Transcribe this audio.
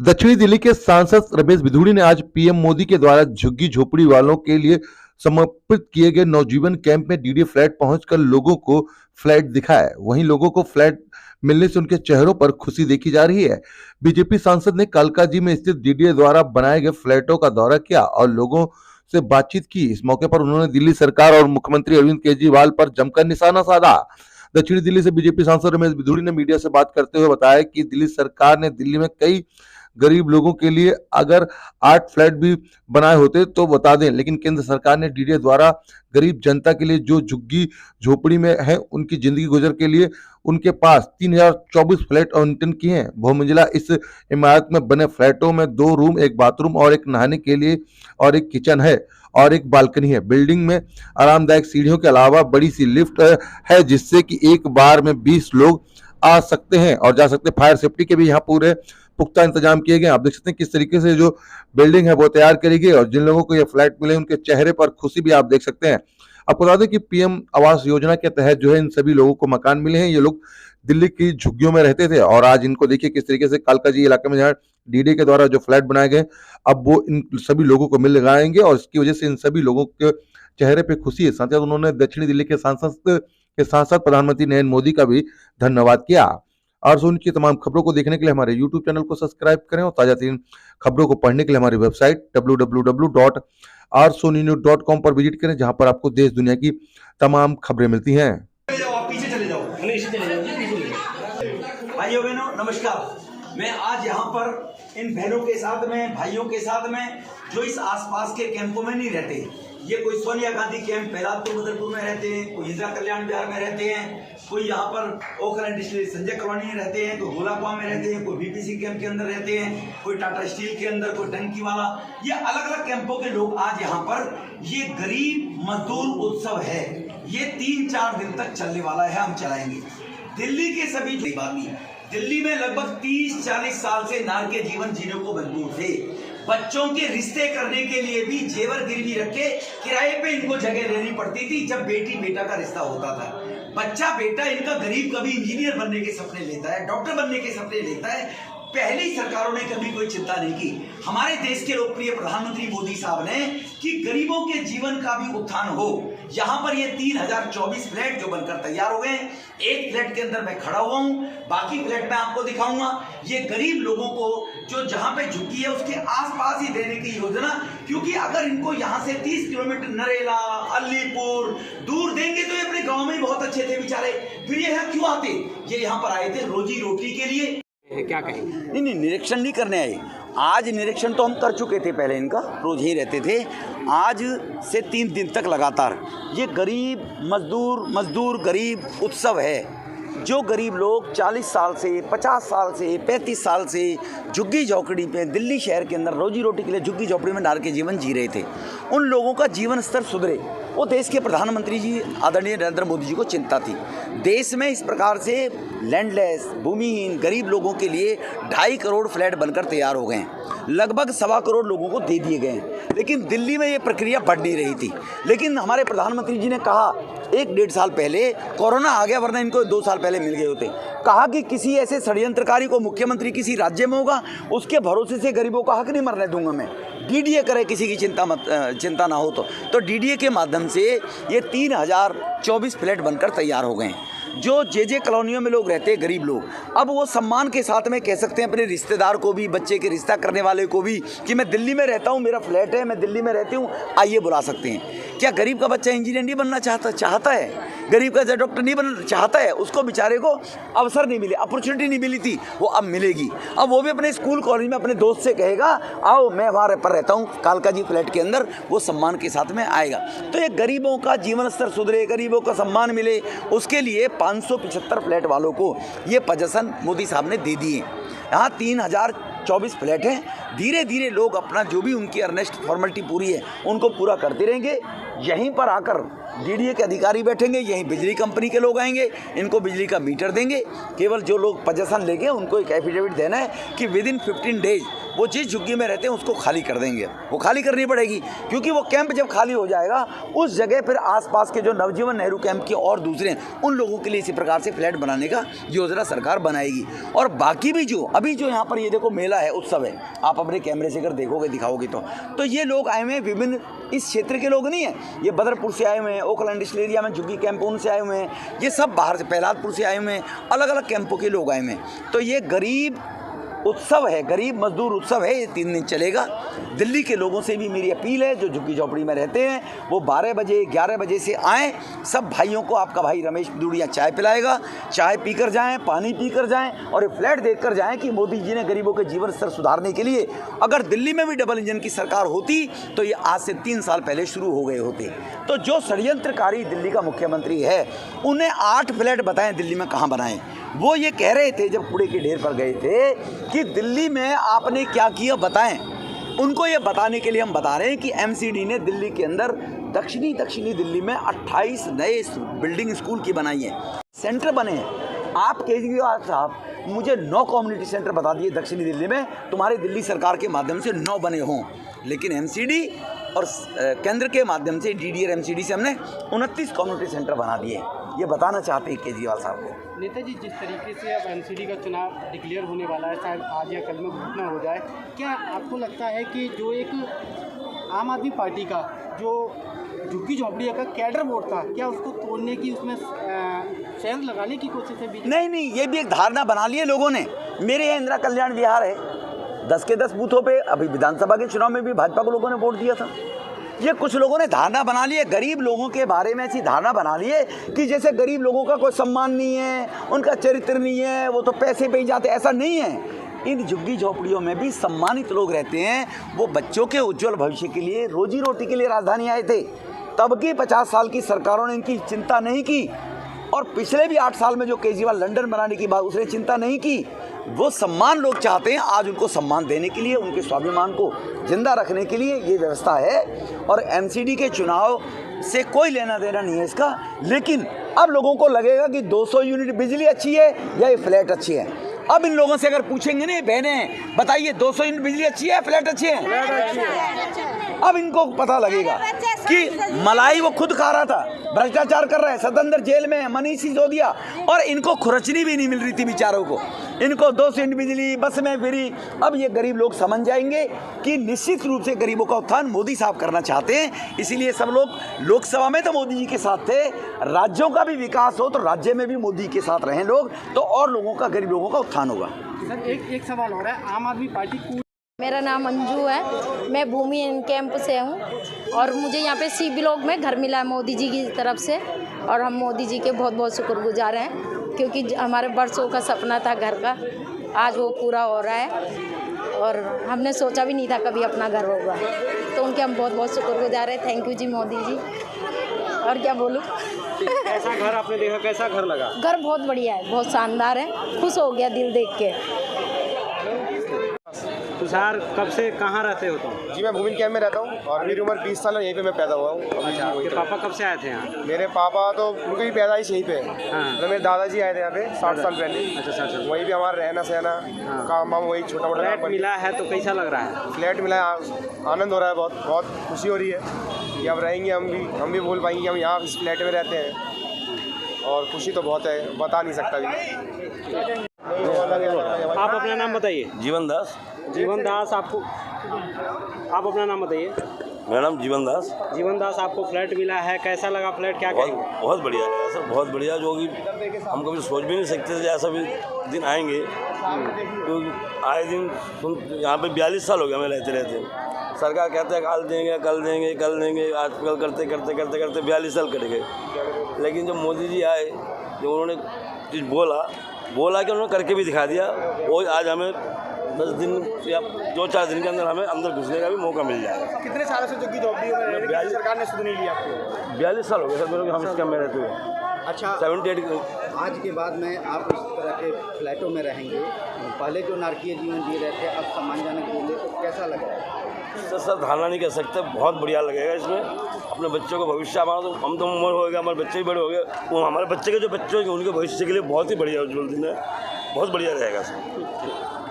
दक्षिणी दिल्ली के सांसद रमेश बिधूड़ी ने आज पीएम मोदी के द्वारा झुग्गी झोपड़ी वालों के लिए समर्पित किए गए नवजीवन कैंप में डीडी फ्लैट पहुंचकर लोगों को फ्लैट दिखाया। वहीं लोगों को फ्लैट मिलने से उनके चेहरों पर खुशी देखी जा रही है। बीजेपी सांसद ने कालकाजी में स्थित डीडीए द्वारा बनाए गए फ्लैटों का दौरा किया और लोगों से बातचीत की। इस मौके पर उन्होंने दिल्ली सरकार और मुख्यमंत्री अरविंद केजरीवाल पर जमकर निशाना साधा। दक्षिणी दिल्ली से बीजेपी सांसद रमेश बिधूड़ी ने मीडिया से बात करते हुए बताया कि दिल्ली सरकार ने दिल्ली में कई गरीब लोगों के लिए अगर 8 फ्लैट भी बनाए होते तो बता दें, लेकिन केंद्र सरकार ने डीडीए द्वारा गरीब जनता के लिए जो झुग्गी झोपड़ी में है उनकी जिंदगी गुजर के लिए उनके पास 3024 फ्लैट आवंटन किए हैं। बहुमंजिला इस इमारत में बने फ्लैटों में 2 रूम, 1 बाथरूम और एक नहाने के लिए और एक किचन है और एक बालकनी है। बिल्डिंग में आरामदायक सीढ़ियों के अलावा बड़ी सी लिफ्ट है जिससे कि एक बार में 20 लोग आ सकते हैं और जा सकते हैं। फायर सेफ्टी के भी यहाँ पूरे पुख्ता इंतजाम किए गए। आप देख सकते हैं किस तरीके से जो बिल्डिंग है वो तैयार करी गई और जिन लोगों को ये फ्लैट मिले उनके चेहरे पर खुशी भी आप देख सकते हैं। आपको बता दें कि पीएम आवास योजना के तहत जो है इन सभी लोगों को मकान मिले हैं। ये लोग दिल्ली की झुग्गियों में रहते थे और आज इनको देखिए किस तरीके से कालकाजी इलाके में जहाँ डीडी के द्वारा जो फ्लैट बनाए गए अब वो इन सभी लोगों को मिल लगाएंगे और इसकी वजह से इन सभी लोगों के चेहरे पे खुशी है। साथ ही उन्होंने दक्षिणी दिल्ली के सांसद प्रधानमंत्री नरेंद्र मोदी का भी धन्यवाद किया। और सुन की तमाम खबरों को देखने के लिए हमारे YouTube चैनल को सब्सक्राइब करें और ताजा तरीन खबरों को पढ़ने के लिए हमारी वेबसाइट www.rsonews.com पर विजिट करें, जहां पर आपको देश दुनिया की तमाम खबरें मिलती हैं। आप पीछे चले जाओ। भाइयों बहनों नमस्कार। मैं आज यहाँ पर इन बहनों के साथ में, भाइयों के साथ में जो इस आसपास के कैंपों में नहीं रहते, ये कोई सोनिया गांधी कैंप पहलादपुर बदरपुर में रहते हैं, कोई इंदिरा कल्याण बिहार में रहते हैं, कोई यहाँ पर ओखला इंडस्ट्रियल संजय कॉलोनी में रहते हैं, कोई गोलाकुआ में रहते हैं, कोई बीपीसी कैंप के अंदर रहते हैं, कोई टाटा स्टील के अंदर, कोई टंकी वाला, ये अलग अलग कैंपों के लोग आज यहाँ पर ये गरीब मजदूर उत्सव है, ये 3-4 दिन तक चलने वाला है, हम चलाएंगे। दिल्ली के सभी आदमी दिल्ली में लगभग 30-40 साल से नार के जीवन जीने को मजबूर थे। बच्चों के रिश्ते करने के लिए भी जेवर गिरवी रख के किराए पे इनको जगह लेनी पड़ती थी जब बेटी बेटा का रिश्ता होता था। बच्चा बेटा इनका गरीब कभी इंजीनियर बनने के सपने लेता है, डॉक्टर बनने के सपने लेता है। पहली सरकारों ने कभी कोई चिंता नहीं की। हमारे देश के लोकप्रिय प्रधानमंत्री मोदी साहब ने कि गरीबों के जीवन का भी उत्थान हो। यहाँ पर ये 3024 फ्लैट जो बनकर तैयार हो गए, एक फ्लैट के अंदर मैं खड़ा हुआ हूँ, बाकी फ्लैट मैं आपको दिखाऊंगा। ये गरीब लोगों को जो जहाँ पे झुग्गी है उसके आसपास ही देने की योजना, क्योंकि अगर इनको यहाँ से 30 किलोमीटर नरेला, अलीपुर दूर देंगे तो ये अपने गाँव में बहुत अच्छे थे बेचारे, फिर ये यहाँ क्यों आते? ये यहाँ पर आए थे रोजी रोटी के लिए। क्या कहें? नहीं, निरीक्षण नहीं करने आए। आज निरीक्षण तो हम कर चुके थे, पहले इनका रोज ही रहते थे। आज से 3 दिन तक लगातार ये गरीब मजदूर गरीब उत्सव है। जो गरीब लोग 40 साल से, 50 साल से, 35 साल से झुग्गी झोपड़ी पे दिल्ली शहर के अंदर रोजी रोटी के लिए झुग्गी झोपड़ी में नार के जीवन जी रहे थे, उन लोगों का जीवन स्तर सुधरे, वो देश के प्रधानमंत्री जी आदरणीय नरेंद्र मोदी जी को चिंता थी। देश में इस प्रकार से लैंडलेस, भूमिहीन गरीब लोगों के लिए 2.5 करोड़ फ्लैट बनकर तैयार हो गए हैं, लगभग 1.25 करोड़ लोगों को दे दिए गए हैं। लेकिन दिल्ली में ये प्रक्रिया बढ़ नहीं रही थी। लेकिन हमारे प्रधानमंत्री जी ने कहा 1-1.5 साल पहले, कोरोना आ गया वरना इनको 2 साल पहले मिल गए होते, कहा कि किसी ऐसे षड्यंत्रकारी को मुख्यमंत्री किसी राज्य में होगा, उसके भरोसे से गरीबों का हक नहीं मरने दूंगा मैं। डीडीए करे, किसी की चिंता ना हो तो डीडीए के माध्यम से ये 3024 फ्लैट बनकर तैयार हो गए हैं। जो जे कॉलोनियों में लोग रहते हैं, गरीब लोग, अब वो सम्मान के साथ में कह सकते हैं अपने रिश्तेदार को भी, बच्चे के रिश्ता करने वाले को भी कि मैं दिल्ली में रहता हूँ, मेरा फ्लैट है, मैं दिल्ली में रहती हूँ, आइए बुला सकते हैं। क्या गरीब का बच्चा इंजीनियर नहीं बनना चाहता है? गरीब का डॉक्टर नहीं बनना चाहता है? उसको बेचारे को अवसर नहीं मिले, अपॉर्चुनिटी नहीं मिली थी, वो अब मिलेगी। अब वो भी अपने स्कूल कॉलेज में अपने दोस्त से कहेगा आओ मैं वहाँ पर रहता हूँ कालकाजी फ्लैट के अंदर, वो सम्मान के साथ में आएगा। तो ये गरीबों का जीवन स्तर सुधरे, गरीबों का सम्मान मिले, उसके लिए 575 फ्लैट वालों को ये पोजीशन मोदी साहब ने दे दिए। यहाँ 3024 फ्लैट हैं। धीरे धीरे लोग अपना जो भी उनकी अर्नेस्ट फॉर्मेलिटी पूरी है उनको पूरा करते रहेंगे। यहीं पर आकर डीडीए के अधिकारी बैठेंगे, यहीं बिजली कंपनी के लोग आएंगे, इनको बिजली का मीटर देंगे। केवल जो लोग पोजीशन लेंगे उनको एक एफिडेविट देना है कि विद इन 15 डेज वो जिस झुग्गी में रहते हैं उसको खाली कर देंगे। वो खाली करनी पड़ेगी, क्योंकि वो कैंप जब खाली हो जाएगा उस जगह फिर आसपास के जो नवजीवन नेहरू कैंप के और दूसरे हैं उन लोगों के लिए इसी प्रकार से फ्लैट बनाने का योजना सरकार बनाएगी। और बाकी भी जो अभी जो यहाँ पर ये देखो मेला है, उत्सव है, आप अपने कैमरे से अगर देखोगे दिखाओगे तो ये लोग आए हुए हैं, विभिन्न इस क्षेत्र के लोग नहीं हैं, ये बदरपुर से आए हुए हैं, ओकलैंड इंडस्ट्रियल एरिया में झुग्गी कैंप उनसे आए हुए हैं, ये सब बाहर से प्रहलादपुर से आए हुए हैं, अलग अलग कैंपों के लोग आए हुए हैं। तो ये गरीब उत्सव है, गरीब मजदूर उत्सव है, ये 3 दिन चलेगा। दिल्ली के लोगों से भी मेरी अपील है जो झुग्गी झोपड़ी में रहते हैं वो 12 बजे 11 बजे से आएँ। सब भाइयों को आपका भाई रमेश बिधूड़िया चाय पिलाएगा, चाय पीकर जाएं, पानी पीकर जाएं और ये फ्लैट देखकर जाएं कि मोदी जी ने गरीबों के जीवन स्तर सुधारने के लिए अगर दिल्ली में भी डबल इंजन की सरकार होती तो ये आज से 3 साल पहले शुरू हो गए होते। तो जो षड्यंत्रकारी दिल्ली का मुख्यमंत्री है उन्हें 8 फ्लैट बताएं दिल्ली में कहाँ बनाएं। वो ये कह रहे थे जब कूड़े के ढेर पर गए थे कि दिल्ली में आपने क्या किया बताएं। उनको ये बताने के लिए हम बता रहे हैं कि एमसीडी ने दिल्ली के अंदर दक्षिणी दिल्ली में 28 नए बिल्डिंग स्कूल की बनाई हैं, सेंटर बने हैं। आप केजरीवाल साहब मुझे 9 कम्युनिटी सेंटर बता दिए दक्षिणी दिल्ली में, तुम्हारी दिल्ली सरकार के माध्यम से 9 बने हों, लेकिन एमसीडी और केंद्र के माध्यम से डीडी और एमसीडी से हमने 29 कम्युनिटी सेंटर बना दिए। ये बताना चाहते हैं केजरीवाल साहब को। नेताजी, जिस तरीके से अब एमसीडी का चुनाव डिक्लेयर होने वाला है, शायद आज या कल में घोषणा हो जाए, क्या आपको लगता है कि जो एक आम आदमी पार्टी का जो झुग्गी झोपड़ियों का कैडर वोट था, क्या उसको तोड़ने की उसमें शहर लगाने की कोशिश है? नहीं, ये भी एक धारणा बना ली है लोगों ने। मेरे यहाँ इंदिरा कल्याण विहार है, 10 के 10 बूथों पे अभी विधानसभा के चुनाव में भी भाजपा को लोगों ने वोट दिया था। ये कुछ लोगों ने धारणा बना ली है, गरीब लोगों के बारे में ऐसी धारणा बना ली है कि जैसे गरीब लोगों का कोई सम्मान नहीं है, उनका चरित्र नहीं है, वो तो पैसे पे ही जाते। ऐसा नहीं है। इन झुग्गी झोपड़ियों में भी सम्मानित लोग रहते हैं। वो बच्चों के उज्जवल भविष्य के लिए, रोजी रोटी के लिए राजधानी आए थे। तब की 50 साल की सरकारों ने इनकी चिंता नहीं की, और पिछले भी 8 साल में जो केजरीवाल लंदन बनाने की बात उसने चिंता नहीं की। वो सम्मान लोग चाहते हैं, आज उनको सम्मान देने के लिए, उनके स्वाभिमान को जिंदा रखने के लिए ये व्यवस्था है। और एमसीडी के चुनाव से कोई लेना देना नहीं है इसका। लेकिन अब लोगों को लगेगा कि 200 यूनिट बिजली अच्छी है या ये फ्लैट अच्छी है। अब इन लोगों से अगर पूछेंगे ना, बहनें बताइए 200 यूनिट बिजली अच्छी है, फ्लैट अच्छे हैं? अब इनको पता लगेगा कि मलाई वो खुद खा रहा था, भ्रष्टाचार कर रहा है, सतंदर जेल में है, मनीष सिसोदिया, और इनको खुरचनी भी नहीं मिल रही थी बेचारों को। इनको 200 यूनिट बिजली, बस में फ्री। अब ये गरीब लोग समझ जाएंगे कि निश्चित रूप से गरीबों का उत्थान मोदी साहब करना चाहते हैं। इसीलिए सब लोग लोकसभा में तो मोदी जी के साथ थे, राज्यों का भी विकास हो तो राज्य में भी मोदी के साथ रहें लोग, तो और लोगों का, गरीब लोगों का उत्थान होगा। सर, एक सवाल हो रहा है, आम आदमी पार्टी मेरा नाम अंजू है, मैं भूमि कैंप से हूँ और मुझे यहाँ पे सी ब्लॉक में घर मिला है मोदी जी की तरफ से, और हम मोदी जी के बहुत बहुत शुक्रगुजार हैं क्योंकि हमारे बरसों का सपना था घर का, आज वो पूरा हो रहा है और हमने सोचा भी नहीं था कभी अपना घर होगा, तो उनके हम बहुत बहुत शुक्रगुजार हैं। थैंक यू जी मोदी जी। और क्या बोलूँ। कैसा घर आपने देखा, कैसा घर लगा? घर बहुत बढ़िया है, बहुत शानदार है, खुश हो गया दिल देख के। तुषार, कब से कहाँ रहते हो तुम? जी मैं भूमि कैंप में रहता हूँ और मेरी उम्र 20 साल है, यहीं पे मैं पैदा हुआ हूँ। अच्छा, आपके पापा कब से आए थे यहाँ? मेरे पापा तो उनकी भी पैदाइश यहीं पे है। हाँ। तो मेरे दादाजी आए थे यहाँ पे 60 साल पहले। अच्छा। वहीं पे हमारा रहना सहना, हाँ। काम वाम वही छोटा मोटा फ्लैट मिला है तो कैसा लग रहा है? फ्लैट मिला है, आनंद हो रहा है, बहुत बहुत खुशी हो रही है कि अब रहेंगे हम भी बोल पाएंगे कि हम यहाँ इस फ्लैट में रहते हैं, और खुशी तो बहुत है, बता नहीं सकता भी। आप अपना नाम बताइए। जीवन दास। जीवन दास, आप अपना नाम बताइए। मेरा नाम जीवन दास। जीवन दास, आपको फ्लैट मिला है, कैसा लगा फ्लैट, क्या कहेंगे? बहुत बढ़िया लगा सर, बहुत बढ़िया, जो कि हम कभी सोच भी नहीं सकते थे ऐसा भी दिन आएंगे। तो आए दिन यहाँ पे 42 साल हो गए हमें रहते सरकार कहते हैं कल देंगे, आजकल करते 42 साल कट गए। लेकिन जब मोदी जी आए, जो उन्होंने चीज़ बोला कि उन्होंने करके भी दिखा दिया, वो आज हमें 10 दिन या 2-4 दिन के अंदर हमें अंदर घुसने का भी मौका मिल जाएगा। कितने सालों से झुग्गी झोपड़ियों में रहने की सरकार ने सुध नहीं लिया आपको? 42 साल हो गए सर मेरे को, हम इस कैंप में रहते हुए। अच्छा, 78 आज के बाद में आप इस तरह के फ्लैटों में रहेंगे, पहले जो नारकीय जीवन जी रहे थे अब सम्मानजनक जीवन, तो कैसे कैसा लग रहा है? सर धारणा नहीं कर सकते, बहुत बढ़िया लगेगा इसमें। अपने बच्चों का भविष्य, हमारा तो हम तो उम्र हो गया, हमारे बच्चे भी बड़े हो गए, वो हमारे बच्चे के जो बच्चे होंगे उनके भविष्य के लिए बहुत ही बढ़िया उज्जवल दिन है, बहुत बढ़िया रहेगा सर।